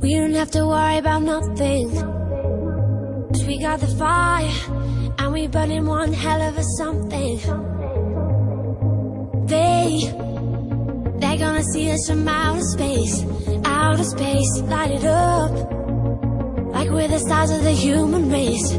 We don't have to worry about nothing, 'cause we got the fire, and we burning one hell of a something. They're gonna see us from outer space, light it up, like we're the stars of the human race.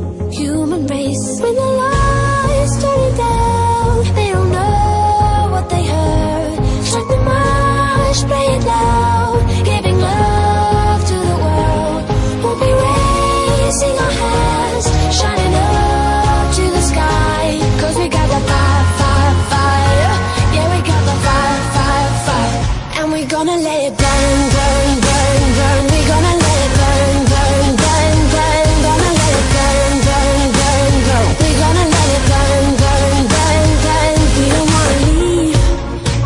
When the lights turn down, they don't know what they heard. Strike the march, play it loud, giving love to the world. We'll be raising our hands, shining up to the sky, 'cause we got the fire, fire, fire. Yeah, we got the fire, fire, fire. And we're gonna let it burn, burn, burn, burn. We're gonna let it burn, burn, burn, burn. Gonna let it burn, burn, burn, burn. We're gonna let it burn, burn, burn, burn. We don't wanna leave,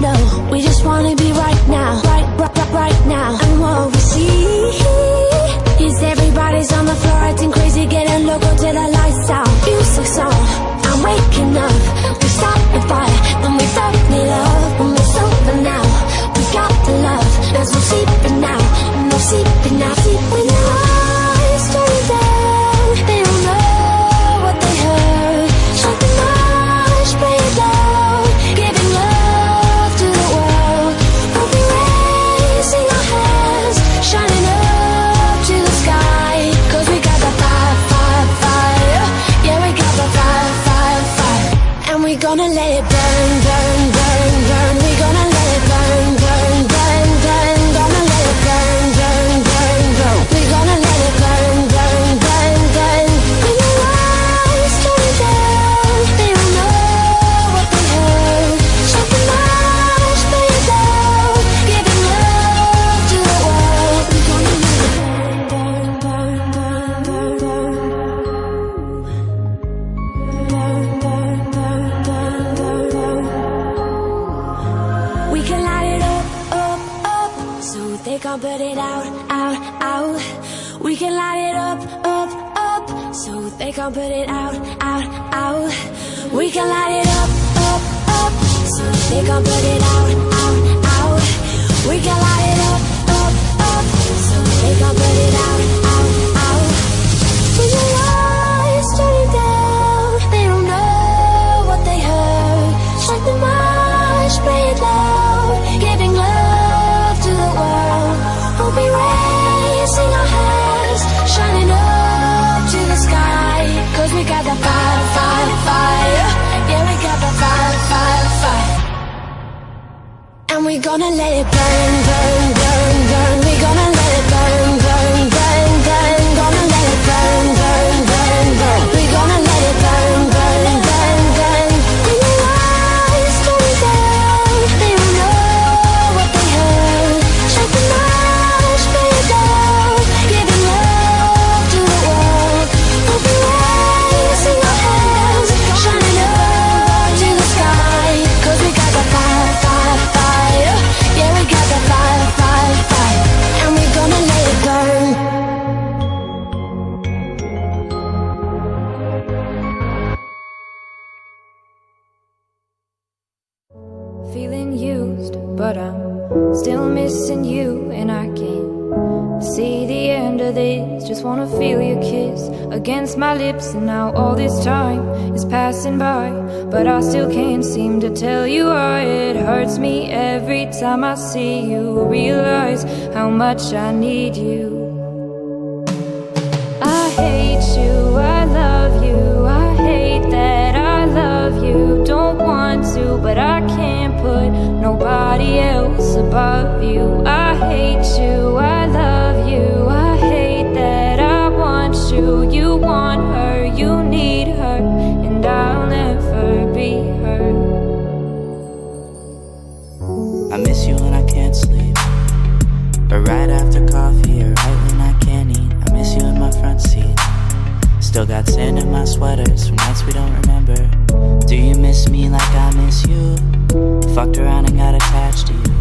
no, we just wanna be right now, right now. And what we see is everybody's on the floor acting crazy, getting loco till the lights out. Music's on, I'm waking up. We start the fire, then we felt it up. When we're sober now, we got the love. There's no sleeping now, no sleeping now. When the lights turn down, they don't know what they heard. Strike the march, play it loud, giving love to the world. We'll be raising our hands, shining up to the sky, 'cause we got the fire, fire, fire. Yeah, we got the fire, fire, fire. And we're gonna let it burn, burn, burn, burn. We're gonna let it burn, burn, burn, burn. Gonna let it burn, burn, burn, burn. We're gonna let it burn, burn, burn, burn. When the lights turn down, they don't know what they heard. Strike the march, play it loud, giving love to the world. We're gonna let it burn, burn, burn, burn, burn, burn, burn, burn, burn, burn, burn. We can light it up, up, up, so they can't put it out, out, out. We can light it up, up, up, so they can't put it out, out, out. We can light it up, up, up, so they can't put it out, out, out. We can light it up, up, up, so they can't put it out, out, out. When the lights turn down, they don't know what they heard. Strike the march, play it loud, giving love to the world. We'll be raising our hands, shining up to the sky, 'cause we got the fire, fire, fire. Yeah, we got the fire, fire, fire. And we're gonna let it burn, burn, burn, burn. We're gonna let it burn, burn, burn, burn. Gonna let it burn, burn, burn, burn. We're gonna let it burn, burn, burn, burn. When the lights turn down, they don't know what they heard. Strike the march, play it loud, giving love to the world. We'll be raising our hands, shining up to the sky, 'cause we got the fire, fire, fire. Yeah, we got the fire, fire, fire. And we're gonna let it burn. Feeling used, but I'm still missing you, and I can't see the end of this. Just wanna feel your kiss against my lips, and now all this time is passing by, but I still can't seem to tell you why. It hurts me every time I see you, realize how much I need you. I hate you, I love you, I hate that I love you. Don't want to, but I can't put nobody else above you. I hate you, I love you, I hate that I want you. You want her, you need her, and I'll never be her. I miss you when I can't sleep, or right after coffee, or right when I can't eat. I miss you in my front seat. Still got sand in my sweaters from nights we don't remember. Do you miss me like I miss you? Fucked around and got attached to you.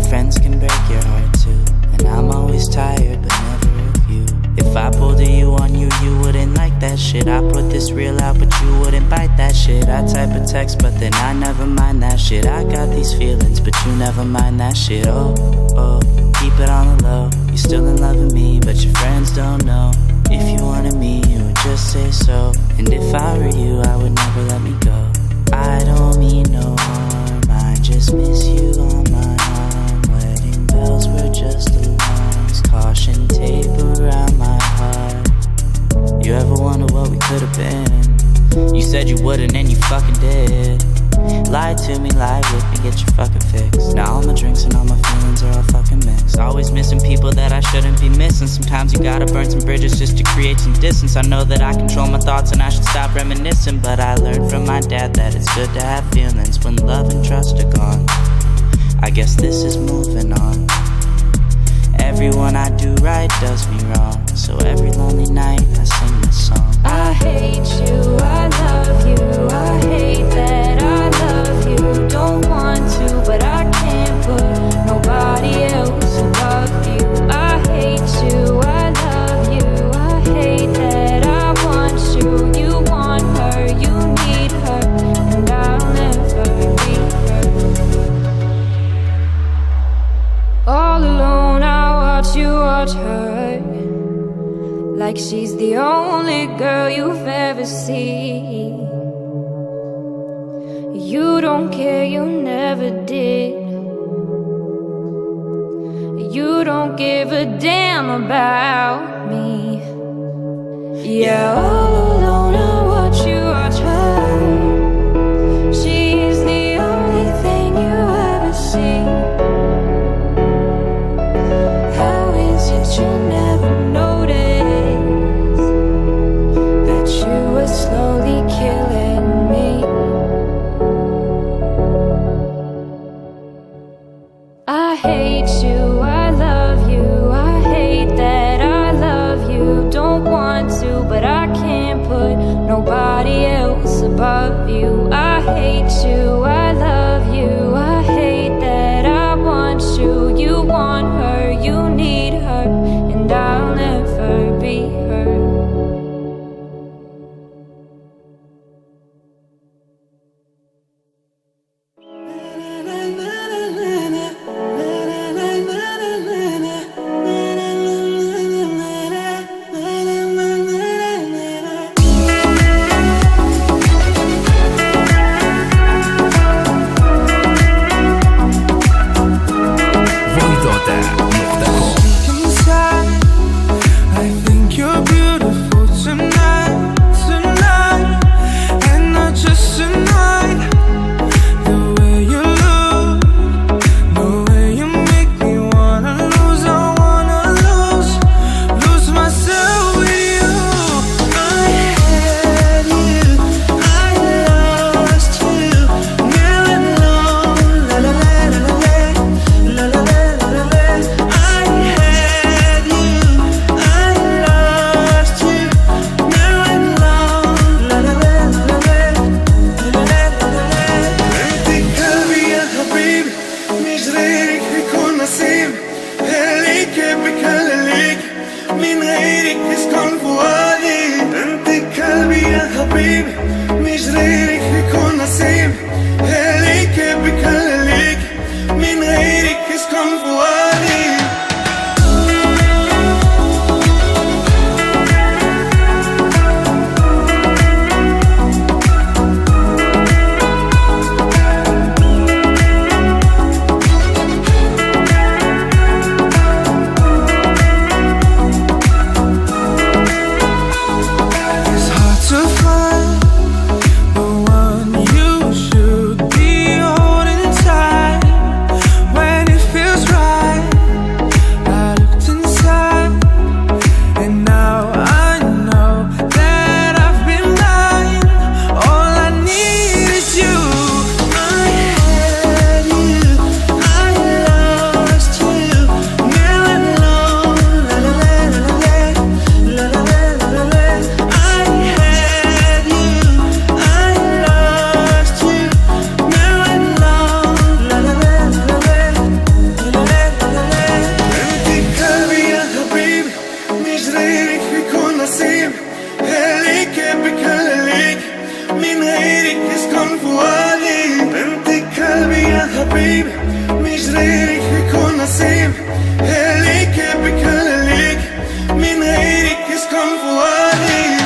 Friends can break your heart too, and I'm always tired but never of you. If I pulled a you on you, you that shit. I put this real out, but you wouldn't bite that shit. I type a text, but then I never mind that shit. I got these feelings, but you never mind that shit. Oh, oh, keep it on the low. You're still in love with me, but your friends don't know. If you wanted me, you would just say so. And if I were you, I would never let me go. I don't mean no harm, I just miss you on my arm. Wedding bells were just alarms, caution tape around my heart. You ever wonder what we could have been? You said you wouldn't and you fucking did. Lie to me, lie with me, get your fucking fix. Now all my drinks and all my feelings are all fucking mixed. Always missing people that I shouldn't be missing. Sometimes you gotta burn some bridges just to create some distance. I know that I control my thoughts and I should stop reminiscing, but I learned from my dad that it's good to have feelings when love and trust are gone. I guess this is moving on. Everyone I do right does me wrong, so every lonely night I sing this song. I hate you, I love you, I hate that I love you. Don't want to, but I can't put nobody else above you. I hate you, I love you, I hate that I want you. You want her, you need her, and I'll never be her. All alone I watch you watch her, like she's the only girl you've ever seen. You don't care, you never did. You don't give a damn about me. Yeah, all alone I watch you watch her. She's the only thing you ever see. How is it you never notice that you were slowly killing me? I hate you, I love you, I hate that I love you. Don't want to, but I can't put nobody else above you. I hate you, I love you, I hate that I want you. You want her, you need her, and I'll never be her. هليك بكل ليك من غيرك يسكن فؤادي انت قلبي يا حبيبي مش غيرك يكون نصيب هليك بكل ليك من غيرك يسكن فؤادي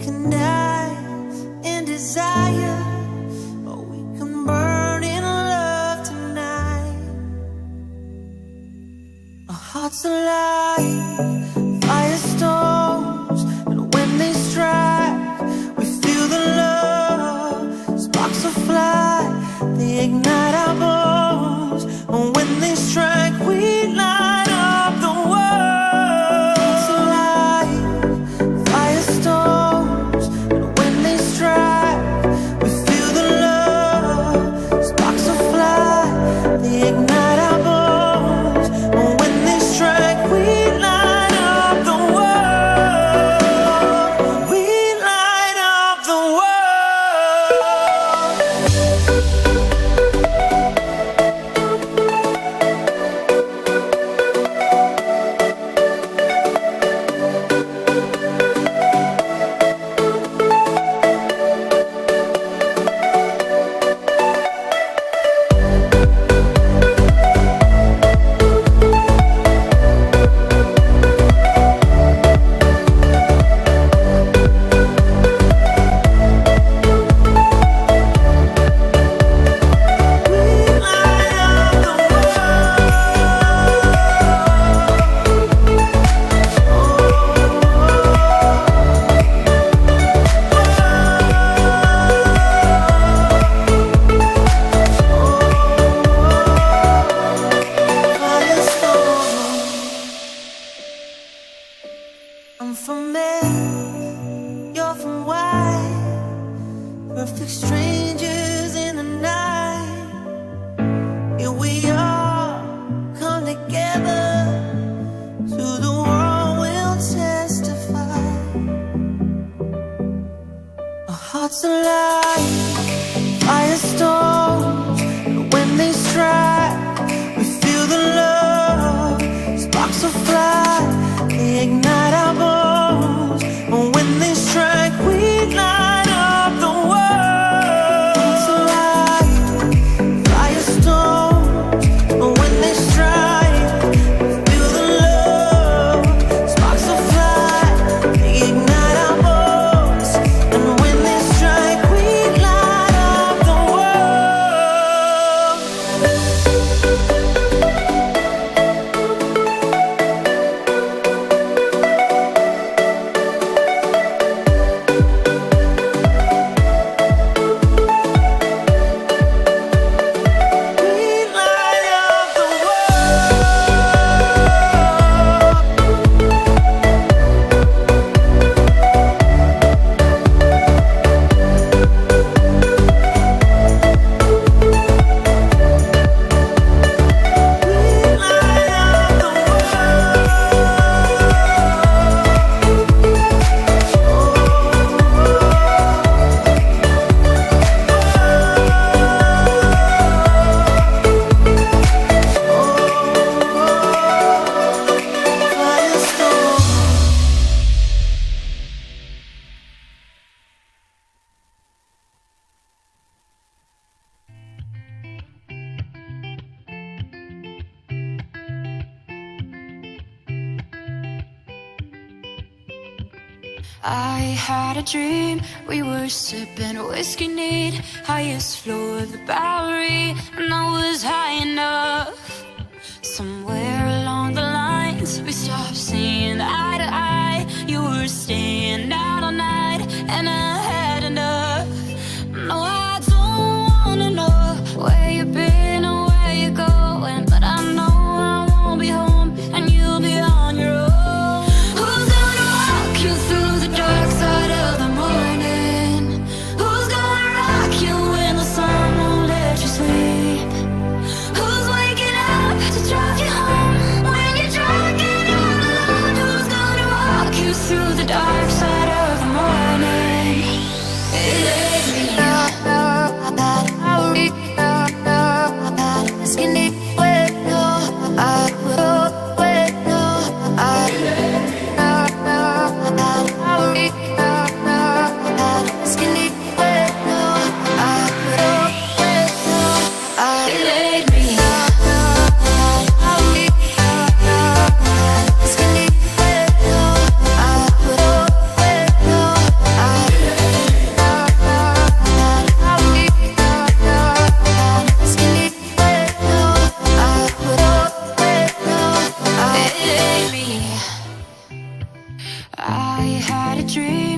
can die in desire, or we can burn in love tonight. Our hearts alive, firestorms, and when they strike, we feel the love. Sparks will fly, they ignite our bones, and when they strike, we light up the world. It's alive, firestorms, and when they strike, we feel the love. Sparks will fly, they ignite our bones, and when they strike, we light up the world. We light up the world. I'm from Mary, you're from White, perfect strangers in the night. Here we are, come together, to the world we'll testify. Our hearts alive, firestorms, and when they strike, we feel the love. Sparks will fly, they ignite our bones, and when they strike, we light up the world. It's alive, firestorms, and when they strike, we feel the love. Sparks will fly, they ignite our bones, and when they strike, we light up the world. We light up the I had a dream, we were sipping whiskey neat, highest floor of the Bowery, and I was high enough. Somewhere along the lines, we stopped seeing eye to eye. You were staying out all night, and I had enough. No, I don't wanna know where you've been or where you're going, but I know I won't be home, and you'll be on your own. Who's gonna walk you through the dark side of the morning? Who's gonna rock you when the sun won't let you sleep? Who's waking up to drive you home when you're drunk and all alone? Who's gonna walk you through the dark side of the morning?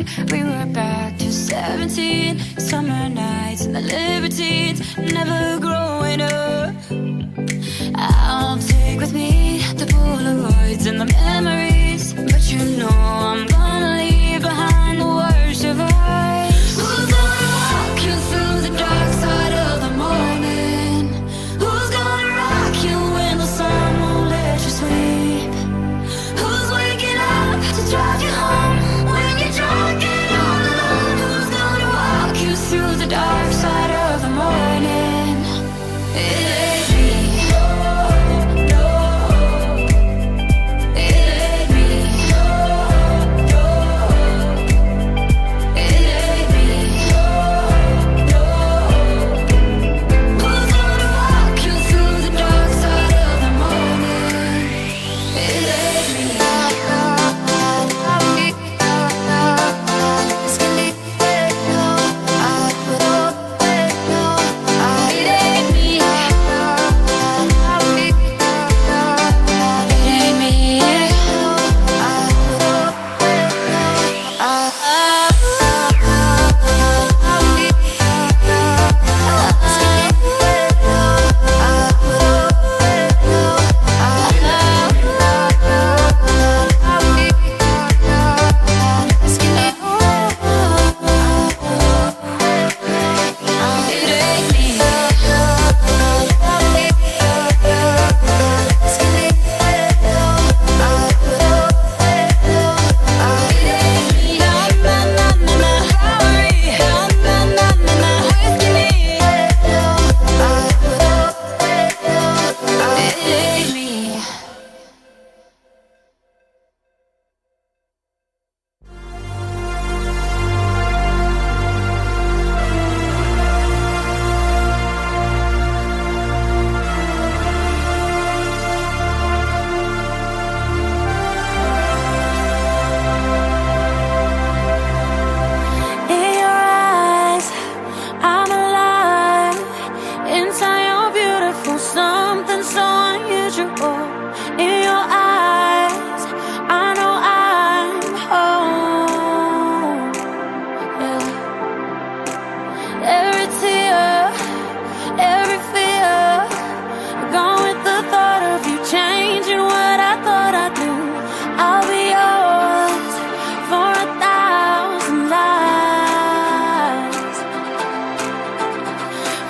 dream. We were back to 17, summer nights and the libertines, never growing up. I'll take with me the Polaroids and the memories, but you know I'm gonna leave behind the worst of us. Who's gonna walk you through the dark side of the morning? Who's gonna rock you when the sun won't let you sleep? Who's waking up to drive you home when you're drunk and all alone? Who's gonna walk you through the dark side of the morning? It ain't me.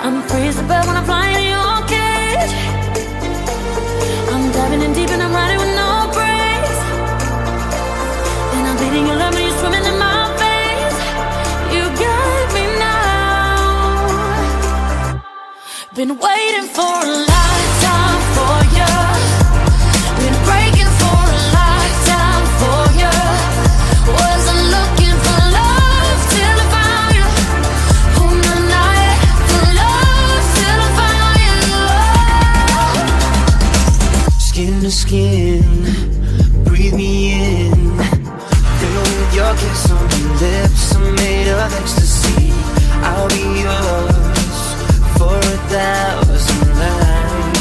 I'm free as a bird when I'm flying in your cage. I'm diving in deep and I'm riding with no brakes. And I'm bleeding your love when you're swimming in my veins. You got me now. Been waiting for a lifetime for you. Been breaking for a lifetime for you. Wasn't looking for love till I found you. On the night for love till I found you. Skin to skin, breathe me in. Fill with your kiss on your lips, I'm made of ecstasy. I'll be yours for 1,000 lives.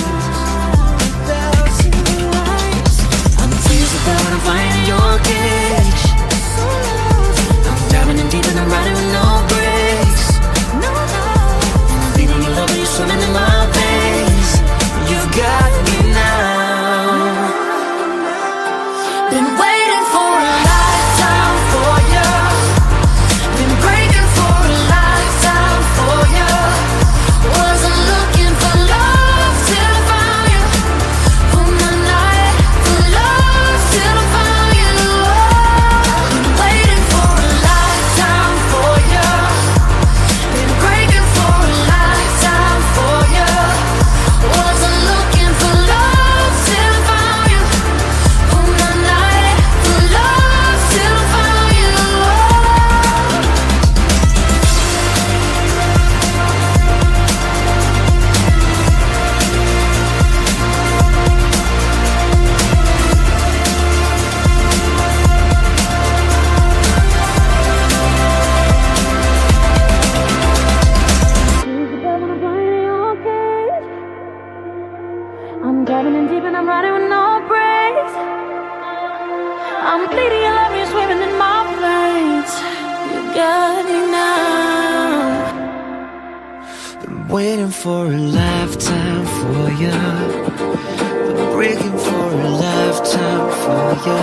I'm tears of when I'm flying in your cage. I'm diving in deep and I'm riding with no brakes. And I'm bleeding your love when you're swimming in my veins. You've got me now. Been waiting for a lifetime for you. Been breaking for a lifetime for you. Wasn't looking for love till I found you. On the night for love till I found you. Been waiting for a lifetime for waiting for a lifetime for you. Been breaking for a lifetime for you.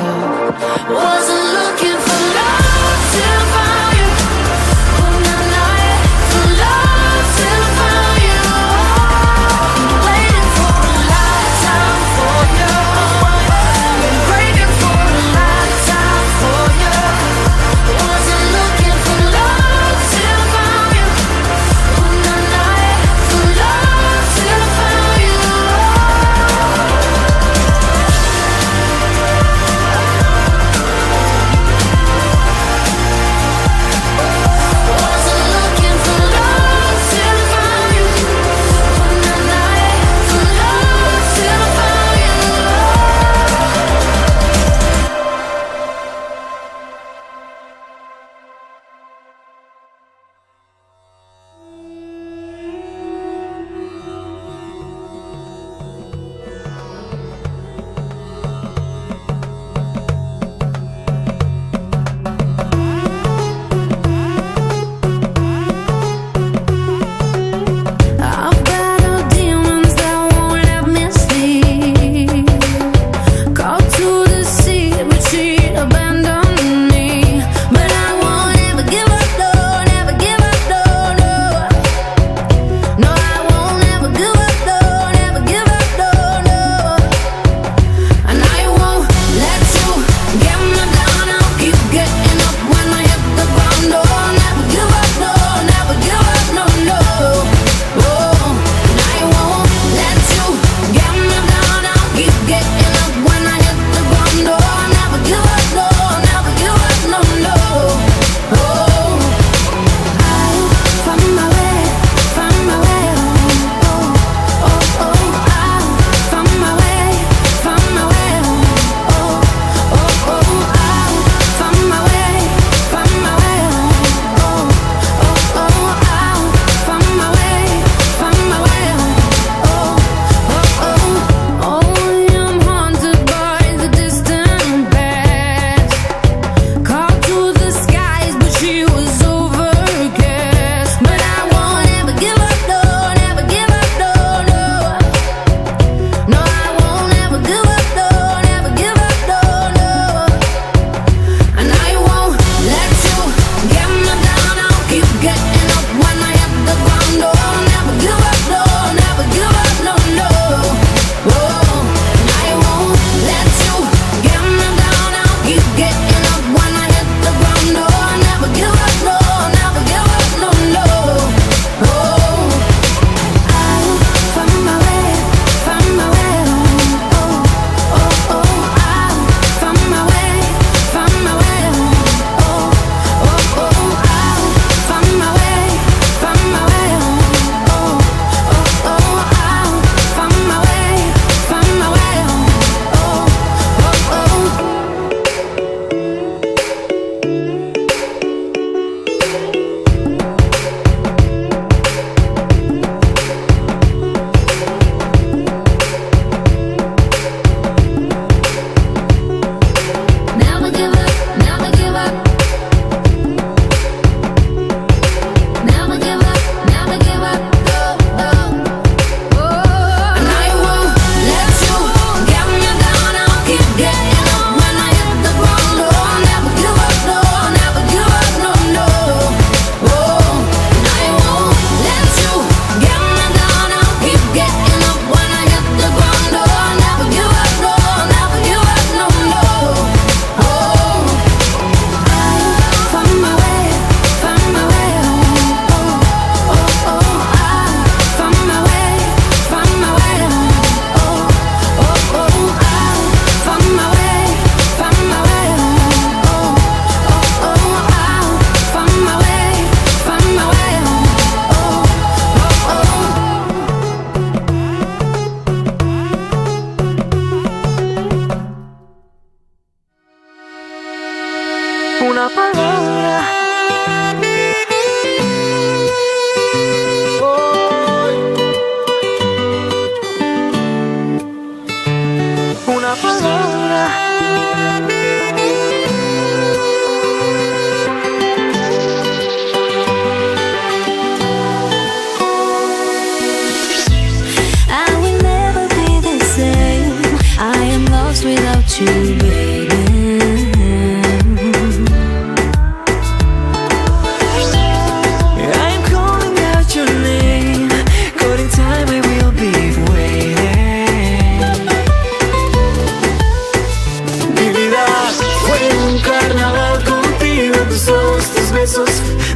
Wasn't looking for love till I found you. Oh, na, na, yeah. For love till I found you. Waiting for a lifetime for you. Been breaking for a lifetime for you. Wasn't looking for love till I found you. Oh, na, na, yeah. For love till I found you. Wasn't looking for love till I found you. Oh, na, na, yeah. For love till I found you. I've battled demons that won't let me sleep. Called to the sea, but she abandoned me. But I won't ever give up, no, never give up, no, no. No, I won't ever give up, no, never give up, no, no. And I won't let you get me down. I'll keep getting up when I hit the ground. No, never give up, no, never give up, no, no. Oh, and I won't let you get me down. I'll keep getting up when I hit the ground. No, never give up, no, never give up, no, no. Oh, I'll find my way, find my way. Oh, oh, oh, I'll find my way, find my way. Oh, oh, oh, I'll find my way, find my way. Oh, oh, oh, I'll find my way, find my way. Oh, oh, oh, only I'm haunted by the distant past. Called to the skies, but she was overcast. But I won't ever give up, no, never give up, no, no. No, I won't ever give up, no, never give up, no, no. And I won't let you get me down. I'll keep getting up when I hit the ground. No, never give up, no, never give up, no, no. Oh, and I won't let you get me down. I'll keep getting up when I hit the ground. No, never give up, no, never give up, no, no. Oh, I'll find my way, find my way. Oh, oh, oh, I'll find my way, find my way. Oh, oh, oh, I'll find my way,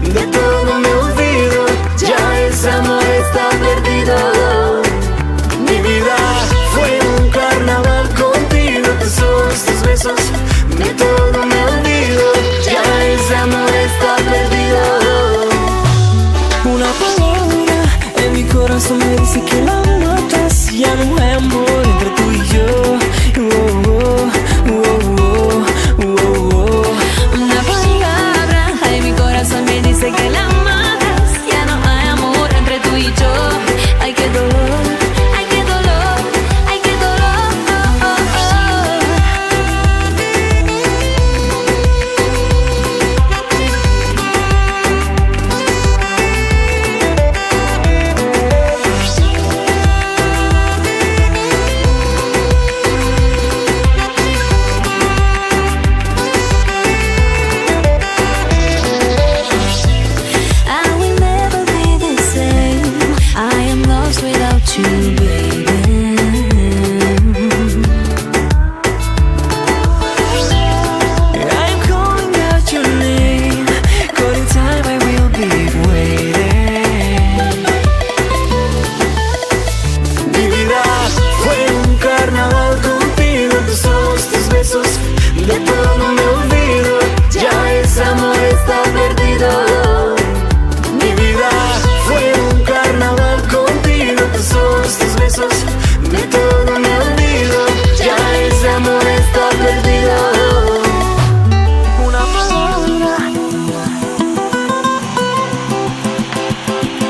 de todo me olvido, ya ese amor está perdido. Mi vida fue un carnaval contigo, tus ojos, tus besos, de todo me olvido, ya ese amor está perdido. Una palabra en mi corazón me dice que la notas, ya no hay amor entre tú y yo. Una palabra en mi corazón me dice que la matas, ya no hay amor entre tú y yo. Ay, qué dolor, ay, qué dolor, ay, qué dolor. I will never be the same. I am lost without you, baby. I'm calling out your name, calling time, I will be waiting. Mi vida fue un carnaval contigo, tus ojos, tus besos, de todo me olvido, ya ese amor está perdido. Mi vida fue un carnaval contigo, tus ojos, tus besos, de todo me olvido, ya ese amor está perdido. Una palabra,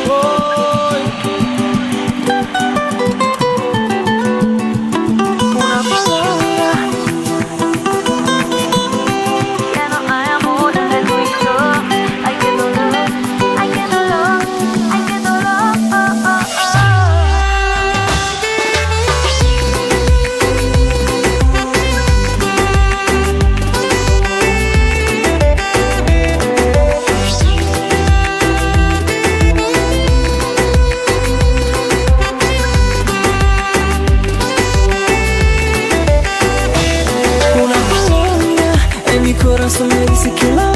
hoy. Una palabra, Ya no hay amor entre tú y yo. Ay, qué dolor, ay, qué dolor, ay, qué dolor. una palabra en mi corazón me dice que la